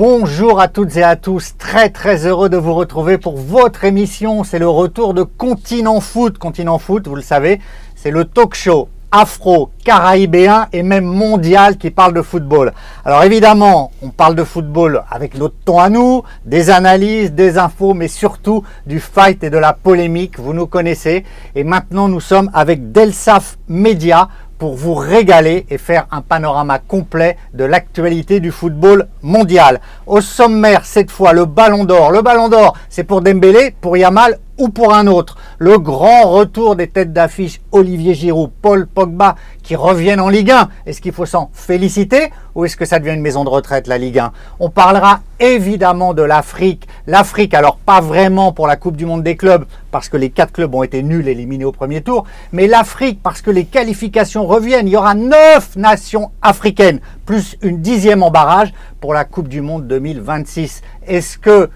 Bonjour à toutes et à tous, très heureux de vous retrouver pour votre émission. C'est le retour de Continent Foot. Continent Foot, vous le savez, c'est le talk show afro-caraïbéen et même mondial qui parle de football. Alors évidemment, on parle de football avec notre ton à nous, des analyses, des infos, mais surtout du fight et de la polémique, vous nous connaissez. Et maintenant, nous sommes avec Delsaf Media pour vous régaler et faire un panorama complet de l'actualité du football mondial. Au sommaire, cette fois, le Ballon d'Or. Le Ballon d'Or, c'est pour Dembélé, pour Yamal ou pour un autre. Le grand retour des têtes d'affiche Olivier Giroud, Paul Pogba qui reviennent en Ligue 1. Est-ce qu'il faut s'en féliciter ou est-ce que ça devient une maison de retraite, la Ligue 1? On parlera évidemment de l'Afrique. L'Afrique, alors pas vraiment pour la Coupe du Monde des clubs parce que les 4 clubs ont été nuls, éliminés au premier tour, mais l'Afrique parce que les qualifications reviennent. Il y aura 9 nations africaines plus une 10e en barrage pour la Coupe du Monde 2026. Est-ce que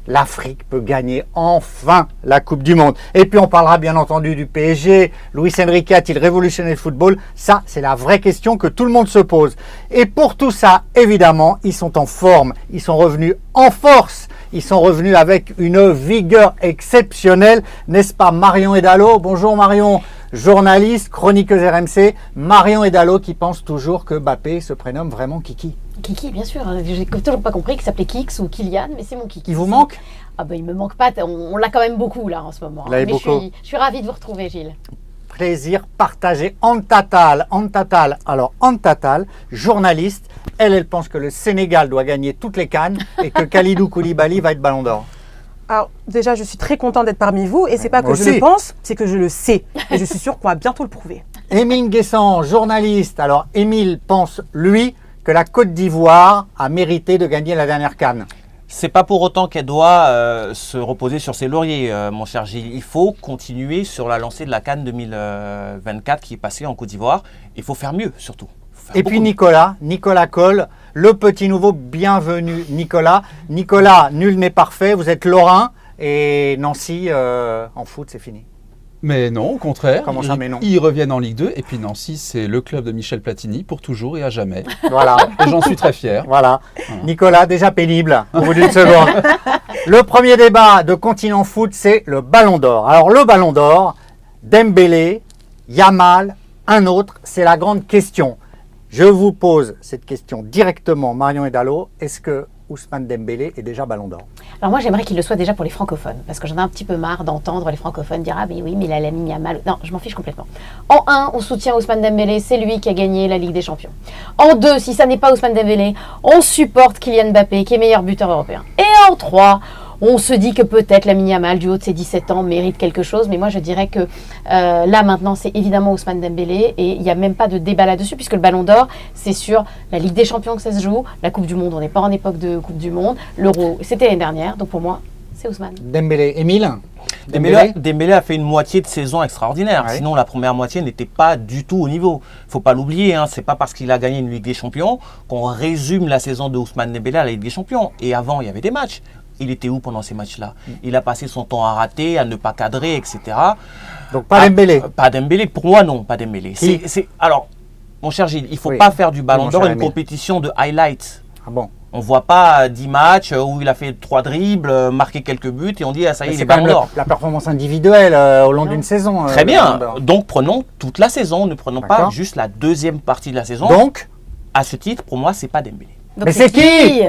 l'Afrique peut gagner enfin la Coupe du Monde? Et puis on parlera bien entendu du PSG. Luis Enrique a-t-il révolutionné le football? Ça, c'est la vraie question que tout le monde se pose. Et pour tout ça, évidemment, ils sont en forme. Ils sont revenus en force. Ils sont revenus avec une vigueur exceptionnelle. N'est-ce pas, Marion Edalo? Bonjour Marion, journaliste, chroniqueuse RMC. Marion Edalo qui pense toujours que Mbappé se prénomme vraiment Kiki. Kiki, bien sûr. J'ai toujours pas compris qu'il s'appelait Kix ou Kylian, mais c'est mon Kiki. Il vous manque? Ah ben, il me manque pas. On l'a quand même beaucoup là en ce moment. Mais beaucoup. Je suis ravie de vous retrouver, Gilles. Plaisir partagé. Antatal. Alors Antatal, journaliste, elle pense que le Sénégal doit gagner toutes les cannes et que Kalidou Koulibaly va être Ballon d'Or. Alors déjà, je suis très contente d'être parmi vous et c'est pas que je le pense, c'est que je le sais. Et je suis sûre qu'on va bientôt le prouver. Émile Guessant, journaliste. Alors Émile pense, lui, que la Côte d'Ivoire a mérité de gagner la dernière CAN. C'est pas pour autant qu'elle doit se reposer sur ses lauriers, mon cher Gilles. Il faut continuer sur la lancée de la CAN 2024 qui est passée en Côte d'Ivoire. Il faut faire mieux, surtout. Et puis Nicolas Coll, le petit nouveau, bienvenue Nicolas. Nicolas, nul n'est parfait, vous êtes lorrain et Nancy, en foot, c'est fini. Mais non, au contraire. Comment ça, mais non? Ils reviennent en Ligue 2 et puis Nancy, c'est le club de Michel Platini pour toujours et à jamais. Voilà. Et j'en suis très fier. Voilà. Nicolas, déjà pénible au bout d'une seconde. Le premier débat de Continent Foot, c'est le Ballon d'Or. Alors le Ballon d'Or, Dembélé, Yamal, un autre, c'est la grande question. Je vous pose cette question directement, Marion Edalo. Est-ce que Ousmane Dembélé est déjà Ballon d'Or? Alors moi, j'aimerais qu'il le soit déjà pour les francophones, parce que j'en ai un petit peu marre d'entendre les francophones dire « Ah mais oui, mais il a la ligne à mal. » Non, je m'en fiche complètement. En 1, on soutient Ousmane Dembélé, c'est lui qui a gagné la Ligue des Champions. En 2, si ça n'est pas Ousmane Dembélé, on supporte Kylian Mbappé, qui est meilleur buteur européen. Et en 3, on se dit que peut-être Lamine Yamal, du haut de ses 17 ans, mérite quelque chose. Mais moi, je dirais que là, maintenant, c'est évidemment Ousmane Dembélé. Et il n'y a même pas de débat là-dessus, puisque le Ballon d'Or, c'est sur la Ligue des Champions que ça se joue. La Coupe du Monde, on n'est pas en époque de Coupe du Monde. L'Euro, c'était l'année dernière. Donc pour moi, c'est Ousmane. Dembélé. Émile? Dembélé a fait une moitié de saison extraordinaire. Ouais. Sinon, la première moitié n'était pas du tout au niveau. Il ne faut pas l'oublier. C'est pas parce qu'il a gagné une Ligue des Champions qu'on résume la saison de Ousmane Dembélé à la Ligue des Champions. Et avant, il y avait des matchs. Il était où pendant ces matchs-là? Il a passé son temps à rater, à ne pas cadrer, etc. Donc pas Dembélé? Pas Dembélé. Pour moi, non, pas Dembélé. Alors, mon cher Gilles, il ne faut pas faire du Ballon d'Or une compétition de highlights. Ah bon? On ne voit pas 10 matchs où il a fait 3 dribbles, marqué quelques buts et on dit « Ah ça y est, il est Ballon d'Or ». La performance individuelle au long d'une saison. Très bien. Donc prenons toute la saison, ne prenons pas juste la deuxième partie de la saison. Donc, à ce titre, pour moi, c'est pas Dembélé. Donc mais c'est qui?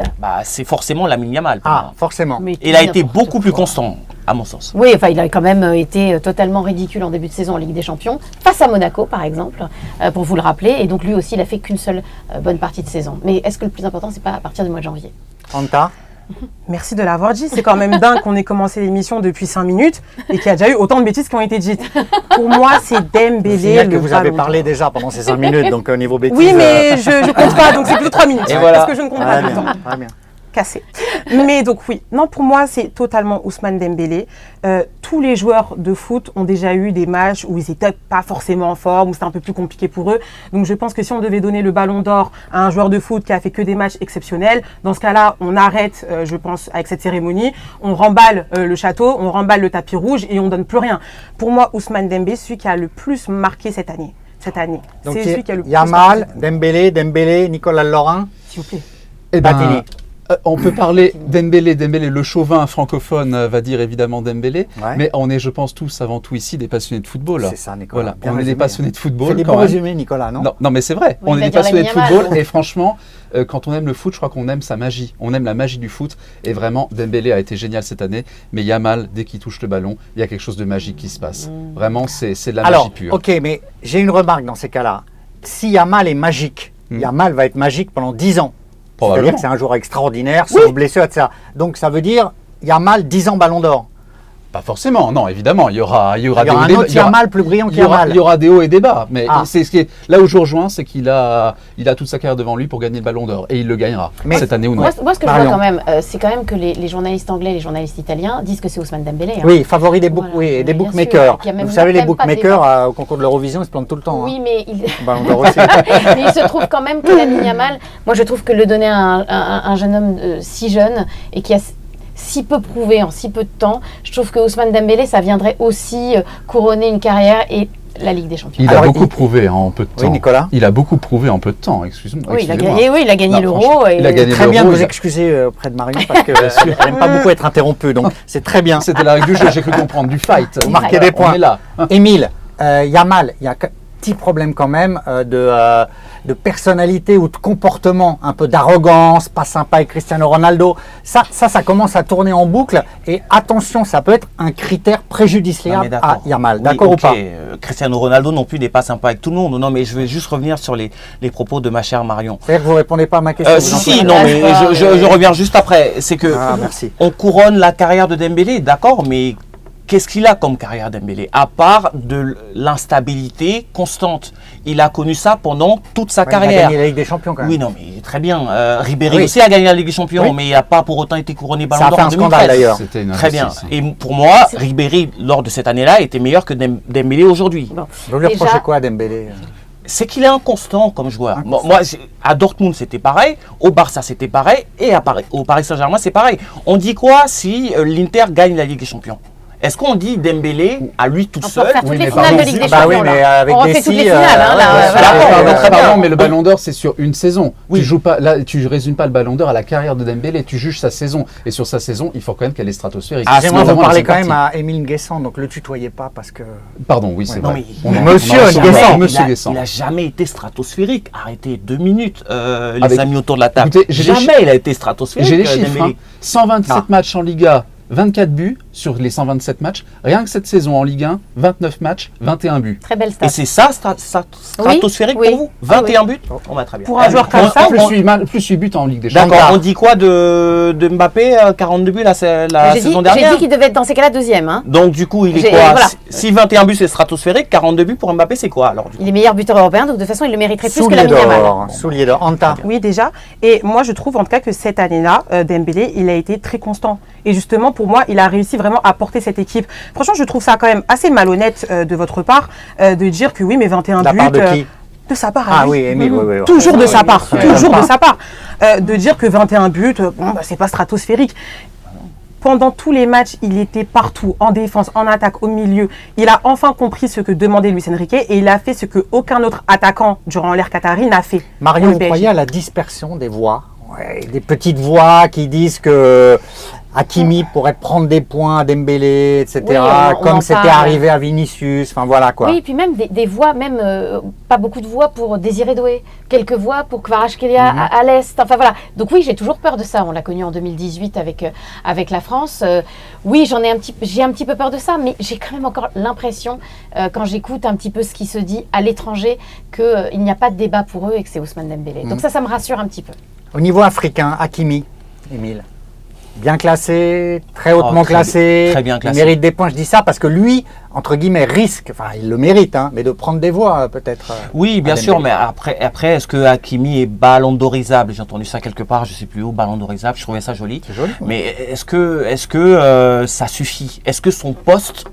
C'est forcément Lamine Yamal. Ah, forcément. Mais il a été beaucoup plus constant, à mon sens. Oui, enfin, il a quand même été totalement ridicule en début de saison en Ligue des Champions, face à Monaco, par exemple, pour vous le rappeler. Et donc, lui aussi, il a fait qu'une seule bonne partie de saison. Mais est-ce que le plus important, c'est pas à partir du mois de janvier? Anta? Merci de l'avoir dit. C'est quand même dingue qu'on ait commencé l'émission depuis 5 minutes et qu'il y a déjà eu autant de bêtises qui ont été dites. Pour moi, c'est Dembélé. Que vous avez parlé déjà pendant ces 5 minutes, donc au niveau bêtises. Oui, mais je compte pas, donc c'est plutôt 3 minutes. Et voilà. Parce que je ne compte pas du temps. Bien. Cassé. Mais donc oui, non, pour moi, c'est totalement Ousmane Dembélé. Tous les joueurs de foot ont déjà eu des matchs où ils n'étaient pas forcément en forme, où c'était un peu plus compliqué pour eux. Donc je pense que si on devait donner le Ballon d'Or à un joueur de foot qui a fait que des matchs exceptionnels, dans ce cas-là, on arrête, je pense, avec cette cérémonie, on remballe le château, on remballe le tapis rouge et on donne plus rien. Pour moi, Ousmane Dembélé, c'est celui qui a le plus marqué cette année. Donc c'est celui qui a le plus Yamal, Dembélé, Nicolas Laurent, S'il vous plaît. Eh ben, Platini. On peut parler Dembélé, le chauvin francophone va dire évidemment Dembélé, Ouais. mais on est, je pense, tous avant tout ici des passionnés de football. C'est ça, Nicolas. Voilà, Bien on est résumé. des passionnés de Fais football des quand bons même. résumés, Nicolas, non? Non, mais c'est vrai, Oui, on il est va des dire passionnés de Lamine Yamal. football et franchement, quand on aime le foot, je crois qu'on aime sa magie. On aime la magie du foot et vraiment, Dembélé a été génial cette année, mais Yamal, dès qu'il touche le ballon, il y a quelque chose de magique qui se passe. Vraiment, c'est de la Alors, magie pure. ok, mais j'ai une remarque dans ces cas-là. Si Yamal est magique, Yamal va être magique pendant 10 ans. C'est-à-dire Probablement. que c'est un joueur extraordinaire, sans blessure, etc. Donc ça veut dire Yamal 10 ans Ballon d'Or. Pas forcément, non, évidemment, il y aura Il y aura des hauts un et des autre il y aura- Yamal plus brillant il y aura- qu'Yamal. il y aura des hauts et des bas, mais Ah. c'est ce qui est là où je rejoins, c'est qu'il a toute sa carrière devant lui pour gagner le Ballon d'Or et il le gagnera Mais- cette année ou non. Moi, ce que je Marion. vois quand même, c'est quand même que les journalistes anglais, les journalistes italiens disent que c'est Ousmane Dembélé. hein. Oui, favori des, Voilà. oui, et des Mais bien bookmakers. sûr, qu'il y a même Vous savez, les même pas de bookmakers débat. au concours de l'Eurovision, ils se plantent tout le temps. Oui, Hein. mais il... Ballon d'Or aussi. mais il se trouve quand même que Lamine Yamal, moi je trouve que le donner à un jeune homme si jeune et qui a si peu prouvé en si peu de temps, je trouve que Ousmane Dembélé, ça viendrait aussi couronner une carrière et la Ligue des Champions. Il Alors, a beaucoup il- prouvé en peu de Oui, temps. Nicolas. Il a beaucoup prouvé en peu de temps, excuse-moi. Oui, il a excusez-moi. gagné, oui, il a gagné Non, l'Euro. franchement, et- il a gagné Très bien de l'Euro, vous il a- excuser auprès de Marion parce que elle n'aime pas beaucoup être interrompue. Donc c'est très bien. C'était la règle du jeu, j'ai cru comprendre, du fight. Vous marquez Voilà, des points. On est là. Émile, Yamal, il y a un petit problème quand même de personnalité ou de comportement, un peu d'arrogance, pas sympa avec Cristiano Ronaldo. Ça commence à tourner en boucle et attention, ça peut être un critère Non, mais préjudiciable d'accord. à Yamal. Oui, D'accord ok, ou pas? Cristiano Ronaldo non plus n'est pas sympa avec tout le monde. Non, mais je vais juste revenir sur les propos de ma chère Marion. C'est-à-dire que vous répondez pas à ma question. vous Si, en si, faites. non, mais je reviens juste après. C'est que Ah, merci. on couronne la carrière de Dembélé, d'accord, mais qu'est-ce qu'il a comme carrière Dembélé? À part de l'instabilité constante. Il a connu ça pendant toute sa Ouais, il a carrière. gagné la Ligue des Champions quand même. Oui, non, mais très bien. Ribéry Oui. aussi a gagné la Ligue des Champions, Oui. mais il n'a pas pour autant été couronné Ballon Ça a d'Or fait en un scandale 2013. d'ailleurs. C'était une Très bien. injustice. Et pour moi, Ribéry, lors de cette année-là, était meilleur que Dembélé aujourd'hui. Bon. Vous lui Déjà- reprochez quoi à Dembélé? C'est qu'il est inconstant comme joueur. Moi, à Dortmund, c'était pareil. Au Barça, c'était pareil. Et au Paris Saint-Germain, c'est pareil. On dit quoi si l'Inter gagne la Ligue des Champions? Est-ce qu'on dit Dembélé à lui tout On peut seul? refaire toutes Oui, les mais finales pardon, de Ligue des bah oui, Champions. mais là. avec On refait Messi, toutes les finales. hein, là, ouais, voilà. d'accord, donc très bien. Pardon, mais le Ballon d'Or, c'est sur une saison. Oui. Tu joues pas, là, tu résumes pas le Ballon d'Or à la carrière de Dembélé, tu juges sa saison. Et sur sa saison, il faut quand même qu'elle est stratosphérique. Ah, J'aimerais vous Vraiment, parler c'est quand même parti. à Émile Nguessan, donc le tutoyez pas parce que. Pardon, oui, c'est Non, vrai. mais- Monsieur en a Nguessan. parlé. Il Monsieur a- Nguessan. Il a jamais été stratosphérique. Arrêtez 2 minutes, les Avec- amis autour de la table. Écoutez, j'ai les Jamais il a été stratosphérique. J'ai les chiffres. Dembélé. 127 Ah. matchs en Liga, 24 buts sur les 127 matchs. Rien que cette saison en Ligue 1, 29 matchs, 21 buts. Très belle Et stat. c'est ça, stratosphérique Oui, pour vous? oui. 21 buts? On va très bien. Pour un joueur comme ça, Plus 8 buts en Ligue des Champions. D'accord, D'accord. on dit quoi de Mbappé, 42 buts la J'ai dit, saison j'ai dernière? dit qu'il devait être dans ces cas-là deuxième. Hein. Donc du coup, il est J'ai- quoi? voilà. Si 21 buts c'est stratosphérique, 42 buts pour Mbappé, c'est quoi alors du coup? Il est meilleur buteur européen, donc de toute façon, il le mériterait plus que Soulier Lamine Yamal. d'or. Soulier d'or. Anta. Oui, déjà. Et moi, je trouve en tout cas que cette année-là, Dembélé, il a été très constant. Et justement, pour moi, il a réussi vraiment à porter cette équipe. Franchement, je trouve ça quand même assez malhonnête de votre part de dire que oui, mais 21 De la buts. part de qui? De sa part. Ah lui. oui, Émile, oui, oui. Toujours de sa part. oui, Toujours oui. de sa part. De dire que 21 buts, bon, bah, c'est pas stratosphérique. Pendant tous les matchs, il était partout, en défense, en attaque, au milieu. Il a enfin compris ce que demandait Luis Enrique et il a fait ce que aucun autre attaquant durant l'ère Qatari n'a fait. Marion, Pour le vous PSG. croyez à la dispersion des voix? Ouais, des petites voix qui disent que Hakimi pourrait prendre des points à Dembélé, etc. Oui, on en comme c'était parle. arrivé à Vinicius. Enfin voilà quoi. Oui, et puis même des voix, même pas beaucoup de voix pour Désiré Doué, quelques voix pour Kvaratskhelia à l'Est. Enfin voilà. Donc oui, j'ai toujours peur de ça. On l'a connu en 2018 avec la France. Oui, j'ai un petit peu peur de ça, mais j'ai quand même encore l'impression, quand j'écoute un petit peu ce qui se dit à l'étranger, qu'il n'y a pas de débat pour eux et que c'est Ousmane Dembélé. Donc ça me rassure un petit peu. Au niveau africain, Hakimi, Émile, bien classé, très hautement très classé, très bien classé. il mérite des points. Je dis ça parce que lui, entre guillemets, risque, enfin il le mérite, hein, mais de prendre des voix peut-être. Oui, bien à sûr, Dembélé. mais après est-ce que Hakimi est ballon d'orisable? J'ai entendu ça quelque part, je sais plus où, ballon d'orisable, je trouvais ça joli. C'est joli. Mais est-ce que ça suffit? Est-ce que son poste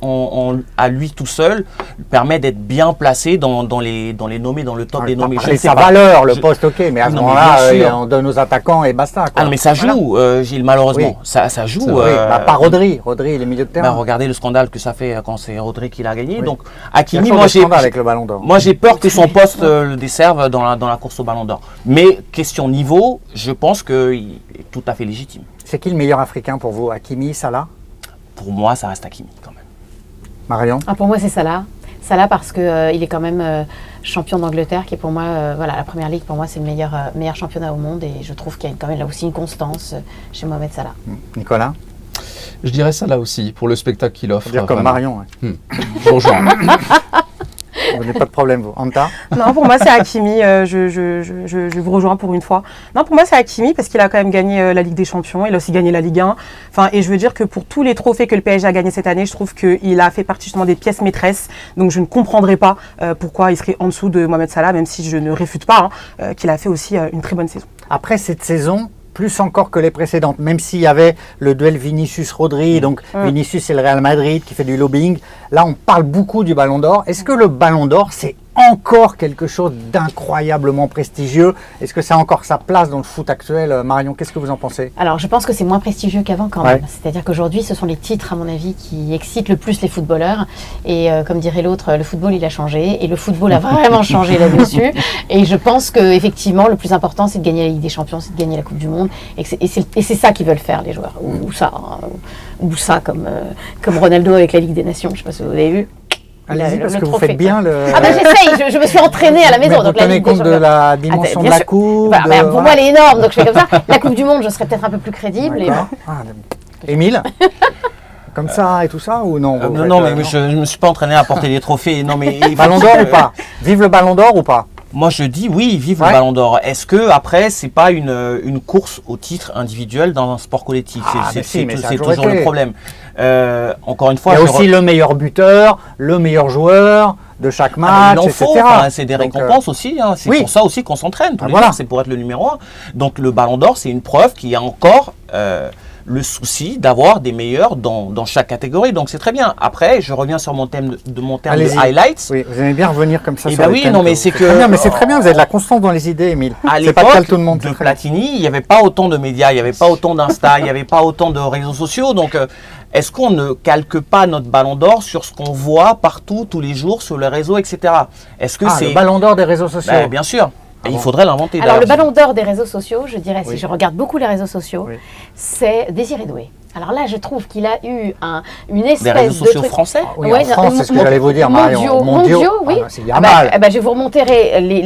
à lui tout seul permet d'être bien placé dans les nommés, dans le top des nommés? Je C'est ne sais sa pas. valeur, le Je- poste, ok, mais à ce Non, mais moment-là, bien sûr. on donne aux attaquants et basta. Quoi. Ah non, mais ça joue, Voilà. Gilles, malheureusement. bon, ça joue. C'est Oui, pas Rodri. Rodri, il est milieu de terrain. Regardez le scandale que ça fait quand c'est Rodri qui l'a gagné. Oui. Donc, Il y a Hakimi, toujours moi des scandales avec le Ballon d'Or. j'ai peur que son poste le desserve dans la course au Ballon d'Or. Mais question niveau, je pense qu'il est tout à fait légitime. C'est qui le meilleur Africain pour vous? Hakimi, Salah? Pour moi, ça reste Hakimi quand même. Marion? Pour moi, c'est Salah. Salah parce que il est quand même champion d'Angleterre, qui est pour moi, la Première Ligue, pour moi, c'est le meilleur championnat au monde. Et je trouve qu'il y a quand même là aussi une constance chez Mohamed Salah. Nicolas? Je dirais ça là aussi, pour le spectacle qu'il offre. Faut dire comme vraiment. Marion. Ouais. Je vous rejoins. Vous n'avez pas de problème, vous. Anta? Non, pour moi, c'est Hakimi. Je vous rejoins pour une fois. Non, pour moi, c'est Hakimi parce qu'il a quand même gagné la Ligue des Champions. Il a aussi gagné la Ligue 1. Enfin, et je veux dire que pour tous les trophées que le PSG a gagné cette année, je trouve qu'il a fait partie justement des pièces maîtresses. Donc, je ne comprendrais pas pourquoi il serait en dessous de Mohamed Salah, même si je ne réfute pas qu'il a fait aussi une très bonne saison. Après cette saison, plus encore que les précédentes, même s'il y avait le duel Vinicius-Rodri, donc Vinicius c'est le Real Madrid qui fait du lobbying, là on parle beaucoup du Ballon d'Or. Est-ce que le Ballon d'Or c'est encore quelque chose d'incroyablement prestigieux? Est-ce que ça a encore sa place dans le foot actuel? Marion, qu'est-ce que vous en pensez? Alors, je pense que c'est moins prestigieux qu'avant quand même. C'est-à-dire qu'aujourd'hui, ce sont les titres, à mon avis, qui excitent le plus les footballeurs. Et comme dirait l'autre, le football, il a changé. Et le football a vraiment changé là-dessus. Et je pense qu'effectivement, le plus important, c'est de gagner la Ligue des Champions, c'est de gagner la Coupe du Monde. Et c'est ça qu'ils veulent faire, les joueurs. Ou ça, comme Ronaldo avec la Ligue des Nations. Je ne sais pas si vous avez vu. Allez-y, parce que vous trophée. faites bien le... Ah bah j'essaye, je me suis entraînée à la maison. Mais vous Donc la tenez Ligue des compte de Champions. la dimension de bien la sûr. coupe Pour moi, elle est énorme, donc je fais comme ça. La Coupe du Monde, je serais peut-être un peu plus crédible. D'accord. Émile? Comme ça et tout ça ou non? Vous Non, faites, mais je ne me suis pas entraîné à porter des trophées. Non, mais Ballon d'Or ou pas? Vive le Ballon d'Or ou pas? Moi, je dis oui, vive le Ballon d'Or. Est-ce que après, c'est pas une course au titre individuel dans un sport collectif? C'est toujours le problème. Encore une fois, il y a aussi le meilleur buteur, le meilleur joueur de chaque match, il en etc. faut. C'est des récompenses aussi. C'est pour ça aussi qu'on s'entraîne tous les jours. C'est pour être le numéro 1. Donc le Ballon d'Or, c'est une preuve qu'il y a encore le souci d'avoir des meilleurs dans chaque catégorie. Donc c'est très bien. Après, je reviens sur mon thème de highlights. Oui, vous aimez bien revenir comme ça. Et sur les thèmes mais c'est que... bien, mais c'est très bien, vous avez de la constance dans les idées, Émile. À C'est pas le cas de l'époque tout le monde. de Platini, il n'y avait pas autant de médias, il n'y avait pas autant d'Insta, il n'y avait pas autant de réseaux sociaux. Donc est-ce qu'on ne calque pas notre Ballon d'Or sur ce qu'on voit partout, tous les jours, sur les réseaux, etc. Est-ce que c'est le Ballon d'Or des réseaux sociaux? Bien sûr. Et il faudrait l'inventer. Alors, le Ballon d'Or des réseaux sociaux, je dirais, Oui. si je regarde beaucoup les réseaux sociaux, Oui. c'est Désiré Doué. Alors là, je trouve qu'il a eu une Des espèce réseaux de sociaux truc... français. Oui, en France, c'est ce que j'allais vous dire, Marion. Mondiaux, oui. C'est Yamal. Je vais vous remonter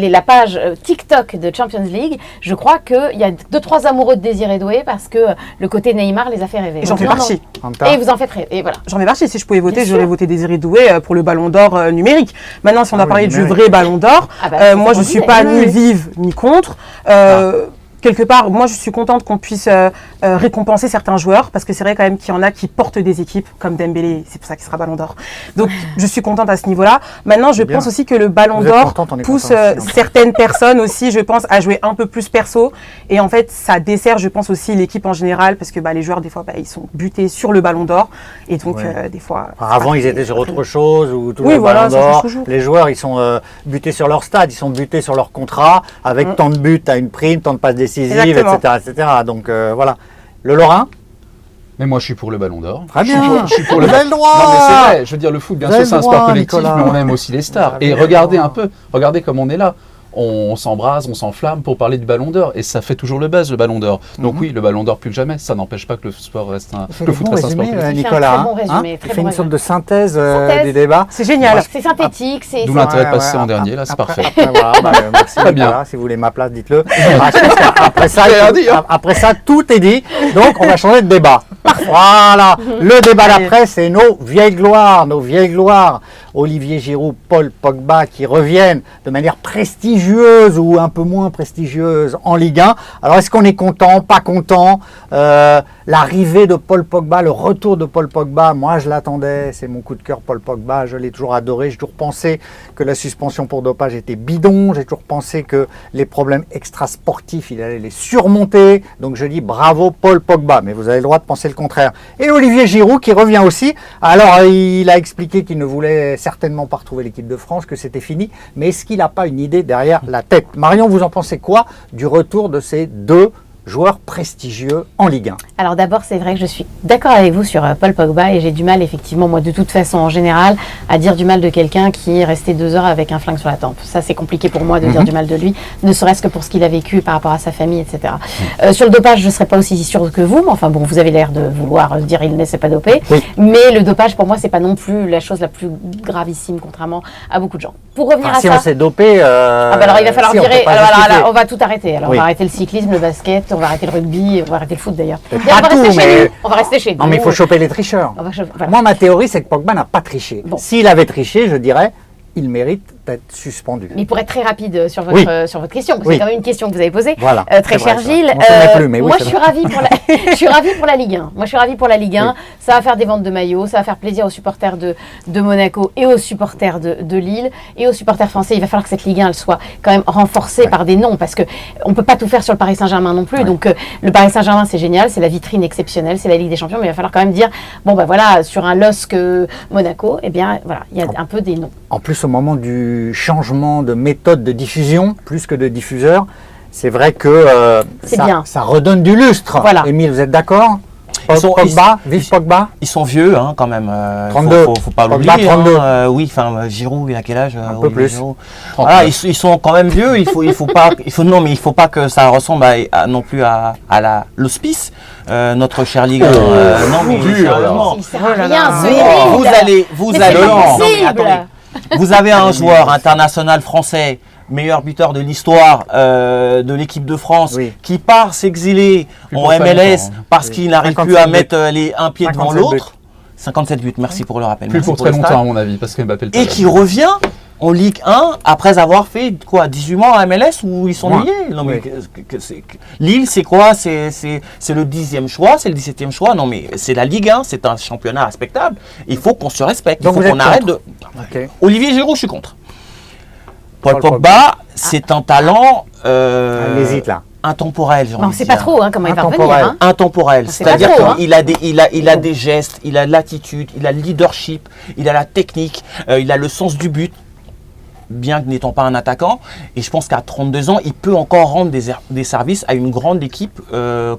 la page TikTok de Champions League. Je crois qu'il y a 2-3 amoureux de Désiré Doué parce que le côté Neymar les a fait rêver. Et j'en fais partie. Et vous en faites rêver. Et voilà. J'en fais partie. Si je pouvais voter, Bien j'aurais sûr. voté Désiré Doué pour le Ballon d'Or numérique. Maintenant, si on a parlé du numérique. vrai Ballon d'Or, c'est moi, ce je qu'on suis dit, pas oui, ni oui. vive ni contre. Quelque part, moi, je suis contente qu'on puisse récompenser certains joueurs parce que c'est vrai quand même qu'il y en a qui portent des équipes comme Dembélé, c'est pour ça qu'il sera Ballon d'Or. Donc, je suis contente à ce niveau-là. Maintenant, je Bien. pense aussi que le Ballon Vous êtes d'Or contente, on est pousse content aussi, certaines personnes aussi, je pense, à jouer un peu plus perso. Et en fait, ça dessert, je pense aussi l'équipe en général parce que les joueurs, des fois, ils sont butés sur le Ballon d'Or. Et donc, Ouais. des fois... Avant, ils étaient sur autre chose, ou tout Oui, le voilà, Ballon ça change d'Or. toujours. Les joueurs, ils sont butés sur leur stade, ils sont butés sur leur contrat, avec tant de buts, t'as une prime, tant de passes décisives, Exactement. etc. Donc voilà. Le Lorrain? Mais moi, je suis pour le Ballon d'Or. Très bien. Je suis pour le Vous avez le droit. Non, mais c'est vrai. Je veux dire, le foot, bien Vous avez sûr, c'est le un sport droit, collectif, Nicolas. mais on aime aussi les stars. Vous avez Et le regardez droit. un peu, regardez comme on est là. On s'embrase, on s'enflamme pour parler du Ballon d'Or. Et ça fait toujours le buzz, le Ballon d'Or. Donc oui, le Ballon d'or plus que jamais. Ça n'empêche pas que le sport reste un, Vous le faites foot des bons reste un sport résumés, collectif. Nicolas. très bon résumé, hein très Il bon fait une résumé. sorte de synthèse, Synthèse. du débat. C'est génial. C'est synthétique, c'est... D'où c'est- l'intérêt de Ouais, passer ouais. en dernier, là, c'est Après- parfait. Après, voilà, merci, Très bien. Nicolas. Si vous voulez ma place, dites-le. Je pense qu'après ça, J'ai rien dit, hein. après ça, tout est dit. Donc, on va changer de débat. Voilà. Le débat d'après, c'est nos vieilles gloires. Nos vieilles gloires. Olivier Giroud, Paul Pogba qui reviennent de manière prestigieuse ou un peu moins prestigieuse en Ligue 1. Alors, est-ce qu'on est content, pas content L'arrivée de Paul Pogba, le retour de Paul Pogba, moi je l'attendais, c'est mon coup de cœur Paul Pogba, je l'ai toujours adoré, j'ai toujours pensé que la suspension pour dopage était bidon, j'ai toujours pensé que les problèmes extrasportifs, il allait les surmonter, donc je dis bravo Paul Pogba, mais vous avez le droit de penser le contraire. Et Olivier Giroud qui revient aussi, alors il a expliqué qu'il ne voulait certainement pas retrouver l'équipe de France, que c'était fini, mais est-ce qu'il n'a pas une idée derrière la tête? Marion, vous en pensez quoi du retour de ces deux joueur prestigieux en Ligue 1? Alors d'abord, c'est vrai que je suis d'accord avec vous sur Paul Pogba et j'ai du mal, effectivement, moi, de toute façon, en général, à dire du mal de quelqu'un qui est resté 2 heures avec un flingue sur la tempe. Ça, c'est compliqué pour moi de dire du mal de lui, ne serait-ce que pour ce qu'il a vécu par rapport à sa famille, etc. Sur le dopage, je ne serais pas aussi sûre que vous, mais enfin bon, vous avez l'air de vouloir dire il ne s'est pas dopé. Oui. Mais le dopage, pour moi, c'est pas non plus la chose la plus gravissime, contrairement à beaucoup de gens. Pour revenir Enfin, à si ça... on s'est dopé, Ah bah alors il va falloir si, on virer, peut pas alors, justifier. on va tout arrêter. Alors Oui. on va arrêter le cyclisme, le basket, on va arrêter le rugby, on va arrêter le foot d'ailleurs. Peut-être D'ailleurs, pas on va rester tout, chez mais- nous. On va rester chez nous. Non, mais il faut choper les tricheurs. Voilà. Moi, ma théorie, c'est que Pogba n'a pas triché. Bon. S'il avait triché, je dirais, il mérite d'être suspendu. Mais pour être très rapide sur votre question, parce que Oui. c'est quand même une question que vous avez posée, Voilà, très c'est vrai, cher ça. Gilles. On s'en met plus, mais oui, moi, c'est je suis ravie pour la, je suis ravie pour la Ligue 1. Moi, je suis ravie pour la Ligue 1. Oui. Ça va faire des ventes de maillots, ça va faire plaisir aux supporters de Monaco et aux supporters de Lille et aux supporters français. Il va falloir que cette Ligue 1 elle soit quand même renforcée par des noms, parce que on peut pas tout faire sur le Paris Saint-Germain non plus. Ouais. Donc, le Paris Saint-Germain, c'est génial, c'est la vitrine exceptionnelle, c'est la Ligue des Champions, mais il va falloir quand même dire, bon ben voilà, sur un LOSC Monaco, eh bien voilà, il y a un peu des noms. En plus, au moment du changement de méthode de diffusion, plus que de diffuseur, c'est vrai que C'est bien. ça redonne du lustre. Voilà. Émile, vous êtes d'accord? Pogba, vive Pogba. Ils sont vieux quand même. 32. Faut pas Pogba, l'oublier. 32. Oui, enfin Giroud, il a quel âge? Un peu plus. Giroud. 39. Voilà, ils sont quand même vieux. Il faut pas. Non, mais il faut pas que ça ressemble non plus à l'hospice. Notre cher Ligue 1. Non, mais dur, sérieusement. Il sert à Oh là rien, là. ce Vous Eric. allez. Mais c'est pas Non, mais possible. attendez. Vous avez un joueur international français, meilleur buteur de l'histoire de l'équipe de France, Oui. qui part s'exiler Plus en pour ça MLS longtemps, hein. parce Oui. qu'il n'arrive 57 plus à buts. mettre un pied devant 57 l'autre. 57 buts, merci pour le rappel. Plus merci pour très le longtemps, stade. à mon avis, parce que Mbappé le Et qui revient en Ligue 1 après avoir fait quoi, 18 mois en MLS où ils sont Moins. liés. Non, mais Oui. Lille, c'est quoi? C'est le 10e choix, c'est le 17e choix. Non, mais c'est la Ligue 1, c'est un championnat respectable. Il faut qu'on se respecte. Donc Il faut vous êtes qu'on arrête contre. de. Ok. Olivier Giroud, je suis contre. Paul Paul Pogba, c'est un talent Il hésite là. intemporel. j'ai On envie ne sait de pas dire. trop comment il va revenir. Intemporel. Hein. Intemporel, sait pas c'est-à-dire trop, hein. qu'il a des gestes, il a de l'attitude, il a le leadership, il a la technique, il a le sens du but, bien que n'étant pas un attaquant. Et je pense qu'à 32 ans, il peut encore rendre des services à une grande équipe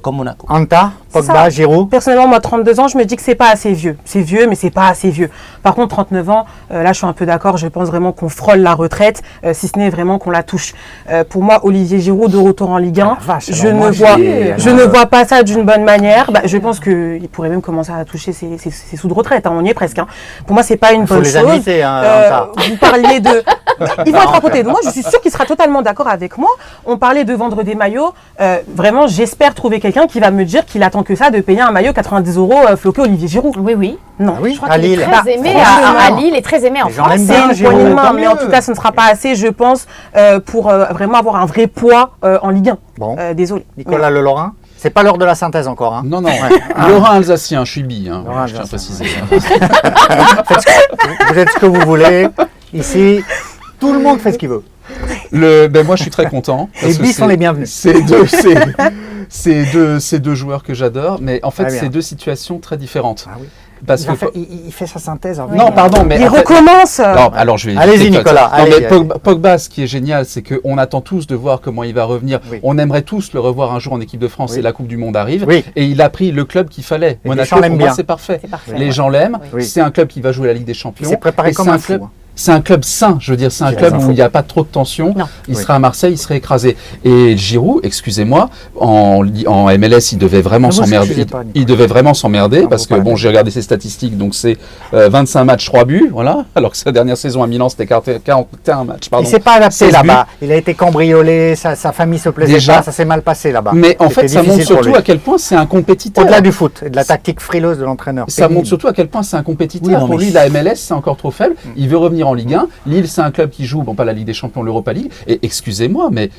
comme Monaco. Anta, Pogba, Ça. Giroud. Personnellement, moi, 32 ans, je me dis que c'est pas assez vieux. C'est vieux, mais c'est pas assez vieux. Par contre, 39 ans, là, je suis un peu d'accord. Je pense vraiment qu'on frôle la retraite, si ce n'est vraiment qu'on la touche. Pour moi, Olivier Giroud, de retour en Ligue 1, Ah, la vache, je, alors moi, je ne vois pas ça d'une bonne manière. Bah, je pense qu'il pourrait même commencer à toucher ses sous de retraite. On y est presque. Pour moi, c'est pas une Il faut bonne les chose. inviter, hein, Anta. Vous parliez de... Ils vont être à côté de moi. Je suis sûre qu'il sera totalement d'accord avec moi. On parlait de vendre des maillots. Vraiment, j'espère trouver quelqu'un qui va me dire qu'il attend que ça de payer un maillot 90 € floqué Olivier Giroud. Oui, oui. Non. Ah oui, Je crois à qu'il est Lille. très aimé franchement. à Lille et très aimé en Les gens France. l'aiment C'est bien, une Giroud, poignée de main, tant mais en mieux. tout cas, ce ne sera pas assez, je pense, pour vraiment avoir un vrai poids en Ligue 1. Bon. Désolé. Nicolas Le Lorrain. C'est pas l'heure de la synthèse encore. Hein. Non, non. Ouais. Lorrain alsacien, je suis bi, hein, Lorrain je tiens à alsacien. préciser. Vous êtes ce que vous voulez. Ici, tout le monde fait ce qu'il veut. Moi, je suis très content. Les parce que bis sont c'est- les bienvenus. C'est deux joueurs que j'adore, mais en fait, Très bien. c'est deux situations très différentes. Ah oui. Parce que Il fait sa synthèse. hein. non, pardon, mais Il en fait- recommence. Non, alors je vais. Allez-y, éviter Nicolas, ça. Non, allez, mais Pogba, ce qui est génial, c'est qu'on attend tous de voir comment il va revenir. Oui. On aimerait tous le revoir un jour en équipe de France Oui. et la Coupe du Monde arrive. Oui. Et il a pris le club qu'il fallait. Et Monaco, Deschamps l'aime pour moi, bien. c'est parfait. C'est parfait. Les gens l'aiment. Oui. C'est un club qui va jouer la Ligue des Il Champions. s'est préparé Et comme c'est un club. fou. C'est un club sain, je veux dire, c'est un J'ai club raison. où il n'y a pas trop de tension. Non. Il Oui. serait à Marseille, il serait écrasé. Et Giroud, excusez-moi, en MLS, il devait vraiment Ne vous s'emmerder. excusez pas, Nicolas. Il devait vraiment s'emmerder Non, parce faut que pas bon, la j'ai regardé ses statistiques, donc c'est 25 matchs, 3 buts, voilà. Alors que sa dernière saison à Milan, c'était 41 matchs, Il pardon. s'est pas adapté 16 là-bas. Il a été cambriolé, sa famille se plaisait Déjà. pas, ça s'est mal passé là-bas. Mais en C'était fait, ça montre difficile pour surtout lui. à quel point c'est un compétiteur. Au-delà du foot et de la tactique frileuse de l'entraîneur. Ça Pénible. montre surtout à quel point c'est un compétiteur. Oui, non, Pour mais lui, la MLS, c'est encore trop faible. Il veut revenir en Ligue 1. Lille, c'est un club qui joue, bon, pas la Ligue des Champions, l'Europa League. Et excusez-moi, mais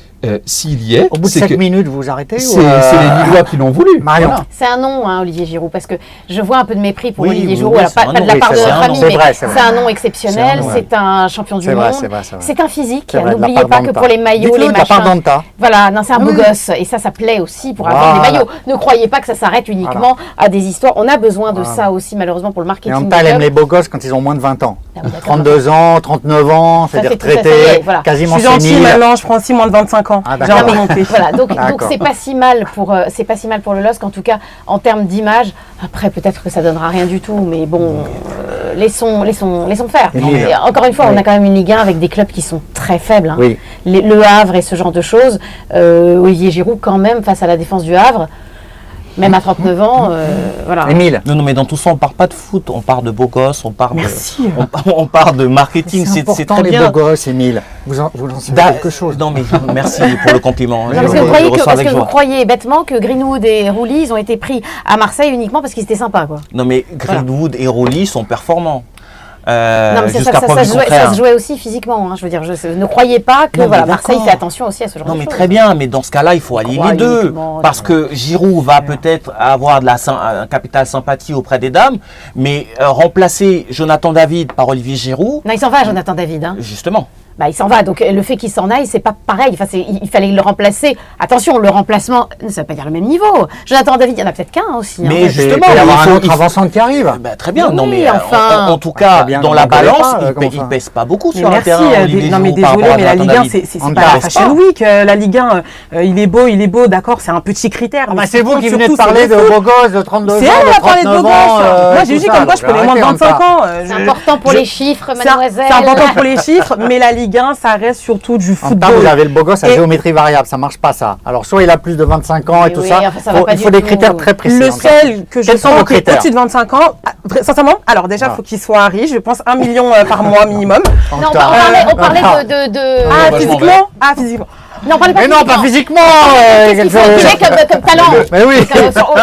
s'il y est, Au bout de c'est 5 que minutes, vous vous arrêtez c'est ou les Lillois qui l'ont voulu. Marion. Voilà. C'est un nom, hein, Olivier Giroud, parce que je vois un peu de mépris pour Oui, Olivier oui, Giroud. oui, Alors, c'est un pas de nom, la oui, part de c'est notre vrai, famille, c'est mais vrai, c'est vrai. c'est un nom exceptionnel, C'est un nom, c'est un champion du C'est vrai, monde, c'est vrai, c'est vrai. c'est un physique. C'est vrai, de la N'oubliez part pas que d'Anta. pour les maillots, Dites-le les de la part machins. d'Anta. Voilà, non, c'est un beau Oui. gosse et ça plaît aussi pour avoir des Voilà. maillots. Ne croyez pas que ça s'arrête uniquement à des histoires. On a besoin de Voilà. ça aussi, malheureusement, pour le Et marketing. Anta, du elle aime club. les beaux gosses quand ils ont moins de 20 ans. Ah oui, d'accord, 32 ans, ans, 39 ans, Ça, c'est-à-dire c'est tout, ça, retraité, ça y est, voilà. Je quasiment suis gentille sénile. maintenant, je prends aussi moins de 25 ans. Ah, J'ai d'accord. remonté. Voilà, donc D'accord. c'est pas si mal pour le LOSC, en tout cas en termes d'image. Après, peut-être que ça donnera rien du tout, mais bon, laissons faire. Oui. Et encore une fois, Oui. on a quand même une Ligue 1 avec des clubs qui sont très faibles, hein. Oui. Le Havre et ce genre de choses. Olivier Giroud, quand même, face à la défense du Havre, même à 39 ans, voilà. Émile. Non, mais dans tout ça, on parle pas de foot, on parle de beaux gosses, on parle Merci. on parle de marketing, c'est important très les bien. beaux gosses, Émile. Vous en savez quelque chose. Non, mais merci pour le compliment. Non, Je parce que le vous croyez reçois parce avec que vous joie. croyez bêtement que Greenwood et Rouli, ils ont été pris à Marseille uniquement parce qu'ils étaient sympas, quoi. Non, mais Greenwood et Rowley sont performants. Non, mais Jusqu'à preuve du ça contraire. se jouait aussi physiquement, hein. Je veux dire, ne croyez pas que Non, mais voilà, Marseille d'accord. fait attention aussi à ce genre Non, de mais choses. très bien, mais dans ce cas-là, il faut allier croit les deux. uniquement, Parce que Giroud va peut-être avoir un capital sympathie auprès des dames, mais remplacer Jonathan David par Olivier Giroud, Non, il s'en va, Jonathan David, hein. justement. Bah, il s'en va. Donc, le fait qu'il s'en aille, c'est pas pareil. Enfin, il fallait le remplacer. Attention, le remplacement, ça veut pas dire le même niveau. Jonathan David, il y en a peut-être qu'un aussi, hein. Mais Il justement, peut y avoir il un faut- autre avançant qui arrive. Bah, très bien, Oui, non mais enfin. en tout cas, Très bien, dans n'en la rigolez balance, pas, comment il ça pèse pas beaucoup Mais sur un merci, terrain. Olivier non mais Giroud, par désolé, rapport à mais la Jonathan Ligue 1, David. c'est On pas ne la reste Fashion pas. Week. La Ligue 1, il est beau, d'accord, c'est un petit critère. Ah mais bah, ce c'est qui vous compte qui venez de surtout, parler c'est de le foot. beaux gosses de 32 ans, C'est elle de qui a parlé de 39 beaux ans. gosses. Moi, j'ai tout dit ça, comme quoi je donc prenais moins de arrêtez un 25 peu. ans. C'est important pour les chiffres, mademoiselle. C'est important pour les chiffres, mais la Ligue 1, ça reste surtout du En même temps, football. vous avez le beau gosse à Et- géométrie variable, ça marche pas ça. Alors soit il a plus de 25 ans et Mais tout oui, ça, enfin, ça va pas il du faut des tout. critères très précis. Le en fait. seul que je Quels sont vos sens qui est critères au-dessus de 25 ans, sincèrement, alors déjà, il Ah. faut qu'il soit riche, je pense 1 million par mois minimum. En Non, on temps. parlait Ah. de... Ah, moi, je m'en physiquement Ah, physiquement. Non, on parlait pas Mais non, pas physiquement. physiquement. Qu'est-ce qu'il faut qu'il ait comme talent? Mais oui.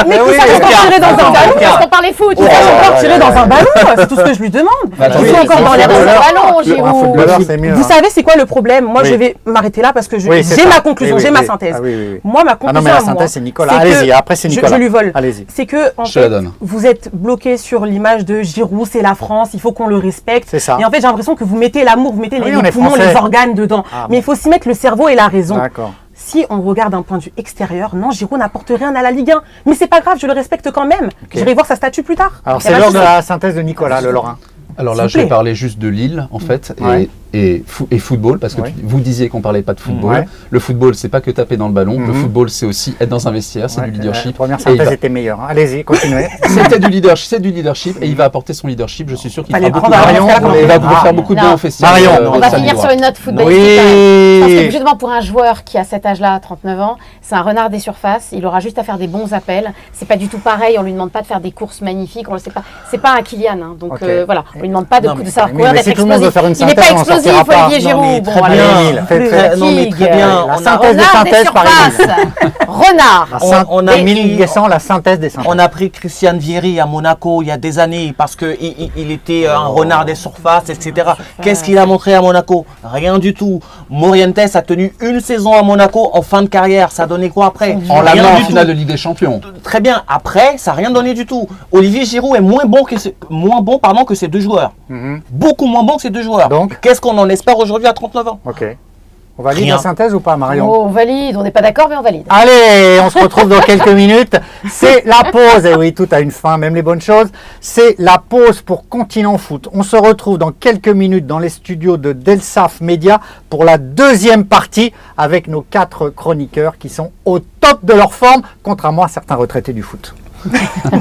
Mais oui, ça, Oscar, on tirer dans un Oscar. ballon parce qu'on parlait foot. Il Ça, faut on encore ouais, tirer ouais, dans un ouais. ballon, c'est tout ce que je lui demande. Attends, Ils oui, sont encore c'est dans les un dans footballeur. un ballon, Un Giroud. footballeur, c'est mieux. Vous hein. savez, c'est quoi le problème? Moi, Oui. je vais m'arrêter là parce que Oui, c'est j'ai ça. ma conclusion, Oui, j'ai oui, ma oui. synthèse. Ah oui, oui, oui. Moi, ma Ah conclusion non, mais la à moi, synthèse, c'est Nicolas. c'est Allez-y, que- après, c'est Nicolas. Je lui vole. Allez-y. C'est que, en Je te la fait, donne. vous êtes bloqué sur l'image de Giroud, c'est la France, il faut qu'on le respecte. C'est ça. Et en fait, j'ai l'impression que vous mettez l'amour, vous mettez Oui, les on est poumons, français. les organes dedans. Ah, Mais il faut aussi mettre le cerveau et la raison. D'accord. Si on regarde d'un point de vue extérieur, non, Giroud n'apporte rien à la Ligue 1. Mais c'est pas grave, je le respecte quand même. J'irai voir sa statue plus tard. Alors Y a c'est pas l'heure de de souci. la synthèse de Nicolas, le Lorrain. Alors S'il là, vous je vais plaît. parler juste de Lille, en fait, Ouais. et football, parce que Ouais. vous disiez qu'on parlait pas de football. Ouais. Le football, c'est pas que taper dans le ballon. Le Mhm. football, c'est aussi être dans un vestiaire, c'est Ouais, du La leadership. première Et il synthèse va- était meilleure. hein. Allez-y, continuez. C'était du leadership, c'est du leadership, et il va apporter son leadership. Je suis sûr qu'il Fallait fera le beaucoup prendre de avant, bien. c'est là Il va qu'on vous Ah, faire beaucoup de bien non. au festival. Marion, On va finir sur une note footballistique. Oui. quand même. Je pense que justement pour un joueur qui a cet âge-là, 39 ans, c'est un renard des surfaces. Il aura juste à faire des bons appels. C'est pas du tout pareil. On lui demande pas de faire des courses magnifiques. On le sait pas. C'est pas un Kylian. Hein. Donc Ok. voilà, on lui demande pas de, Non, de mais- savoir oui, courir, mais d'être si tout le monde veut explosif. faire une Il n'est pas synthèse, on explosif, sortira pas. Olivier Non, mais Giroud. très Bon, bien. allez. Émile, faites- Fatigue. non, mais très bien. La On a- synthèse des Renard des synthèses par Émile. surfaces. Renard. On a Émile pris- Guessant, la synthèse des synthèses. On a pris Christian Vieri à Monaco il y a des années parce qu'il était un renard des surfaces, etc. Qu'est-ce qu'il a montré à Monaco? Rien du tout. Morientes a tenu une saison à Monaco en fin de carrière. Ça donnait quoi après? En Rien l'amenant en du finale tout. de Ligue des Champions. Très bien. Après, ça n'a rien donné du tout. Olivier Giroud est moins bon que ces deux joueurs. Mhm. Beaucoup moins bon que ces deux joueurs. Donc Qu'est-ce qu'on en espère aujourd'hui à 39 ans? Ok. On valide Rien. la synthèse ou pas, Marion? Oh, on valide. On n'est pas d'accord, mais on valide. Allez, on se retrouve dans quelques minutes. C'est la pause. Et oui, tout a une fin, même les bonnes choses. C'est la pause pour Continent Foot. On se retrouve dans quelques minutes dans les studios de Delsaf Media pour la deuxième partie avec nos 4 chroniqueurs qui sont au top de leur forme, contrairement à certains retraités du foot.